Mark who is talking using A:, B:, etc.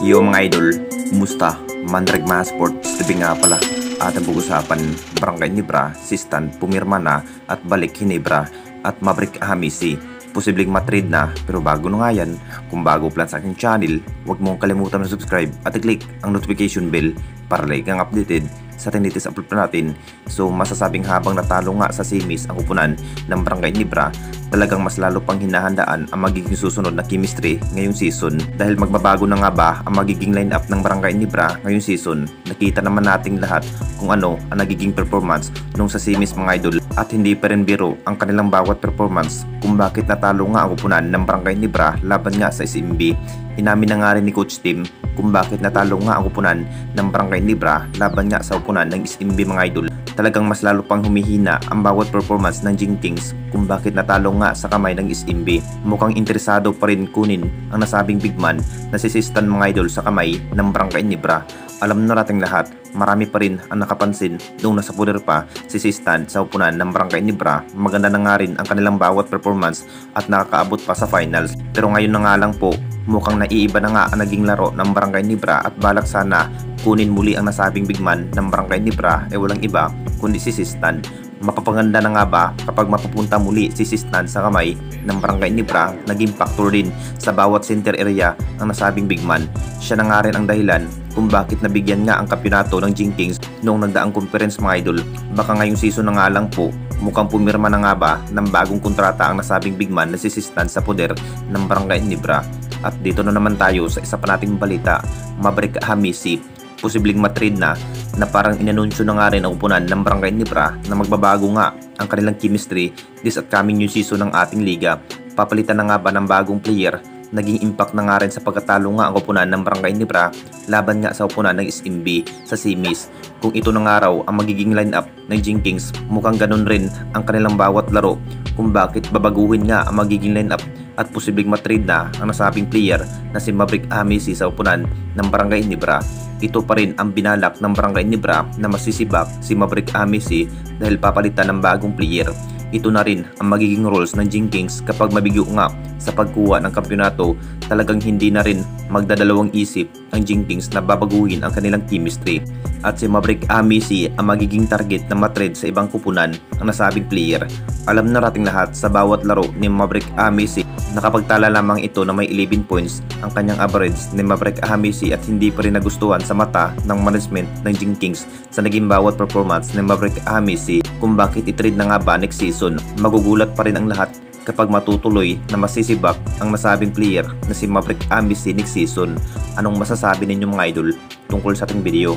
A: Yo mga idol, kumusta? Mandrag mga sports, TV nga pala. At ang pag-usapan, Barangay Nibra, Sistan, pumirma na at balik Hinebra at Maverick Hamisi. Posibleng matrade na, pero bago na nga yan, kung bago plan sa aking channel, huwag mong kalimutan na subscribe at i-click ang notification bell para like kang updated sa ating latest upload pa natin. So masasabing habang natalo nga sa semis ang kupunan ng Barangay Nibra, talagang mas lalo pang hinahandaan ang magiging susunod na chemistry ngayong season dahil magbabago na nga ba ang magiging lineup ng Barangay Nibra ngayong season. Nakita naman nating lahat kung ano ang nagiging performance nung sa semis mga idol at hindi pa rin biro ang kanilang bawat performance kung bakit natalo nga ang kupunan ng Barangay Nibra laban nga sa SMB. Inamin na nga rin ni Coach Tim kung bakit natalo nga ang kupunan ng Barangay Nibra laban nga sa kupunan ng SMB mga idol. Talagang mas lalo pang humihina ang bawat performance ng Jing Kings kung bakit natalo nga sa kamay ng SMB. Mukhang interesado pa rin kunin ang nasabing big man na si Sistan mga idol sa kamay ng Barangay Nibra. Alam na nating lahat, marami pa rin ang nakapansin nung nasa puder pa si Sistan sa upunan ng Barangay Nibra. Maganda na nga rin ang kanilang bawat performance at nakakaabot pa sa finals. Pero ngayon na nga lang po, mukhang naiiba na nga ang naging laro ng Barangay Nibra at balak sana kunin muli ang nasabing big man ng Barangay Nibra walang iba kundi si Sistan. Mapapaganda na nga ba kapag mapupunta muli si Sistan sa kamay ng Barangay Nibra? Naging factor din sa bawat center area ang nasabing big man. Siya na nga rin ang dahilan kung bakit nabigyan nga ang kampyonato ng Jing Kings noong nagdaang conference mga idol. Baka ngayong season na nga lang po, mukhang pumirma na nga ba ng bagong kontrata ang nasabing big man na si Sistan sa poder ng Barangay Nibra. At dito na naman tayo sa isa pa nating balita, Maverick Hamisi. Posibleng matrade na parang inanunsyo na nga rin ang upunan ng Barangay Nibra na magbabago nga ang kanilang chemistry this upcoming new season ng ating liga. Papalitan na nga ba ng bagong player? Naging impact na nga rin sa pagkatalo nga ang upunan ng Barangay Nibra laban nga sa upunan ng SMB sa semis. Kung ito na nga raw ang magiging lineup ng Jing Kings, mukhang ganun rin ang kanilang bawat laro kung bakit babaguhin nga ang magiging lineup at posibleng matrade na ang nasabing player na si Maverick Hamisi sa upunan ng Barangay Nibra. Ito pa rin ang binalak ng Barangay Nibra na masisibak si Maverick Hamisi dahil papalitan ng bagong player. Ito na rin ang magiging roles ng Jing Kings kapag mabigyo nga sa pagkuha ng kampyonato. Talagang hindi na rin magdadalawang isip ang Jing Kings na babaguhin ang kanilang chemistry. At si Maverick Hamisi ang magiging target na matrade sa ibang kupunan ang nasabing player. Alam na nating lahat sa bawat laro ni Maverick Hamisi, nakapagtala lamang ito na may 11 points ang kanyang average ni Maverick Hamisi at hindi pa rin nagustuhan sa mata ng management ng Jing Kings sa naging bawat performance ni Maverick Hamisi. Kung bakit i-trade na nga ba next season, magugulat pa rin ang lahat kapag matutuloy na masisibak ang nasabing player na si Maverick Hamisi next season. Anong masasabi ninyo mga idol tungkol sa ating video?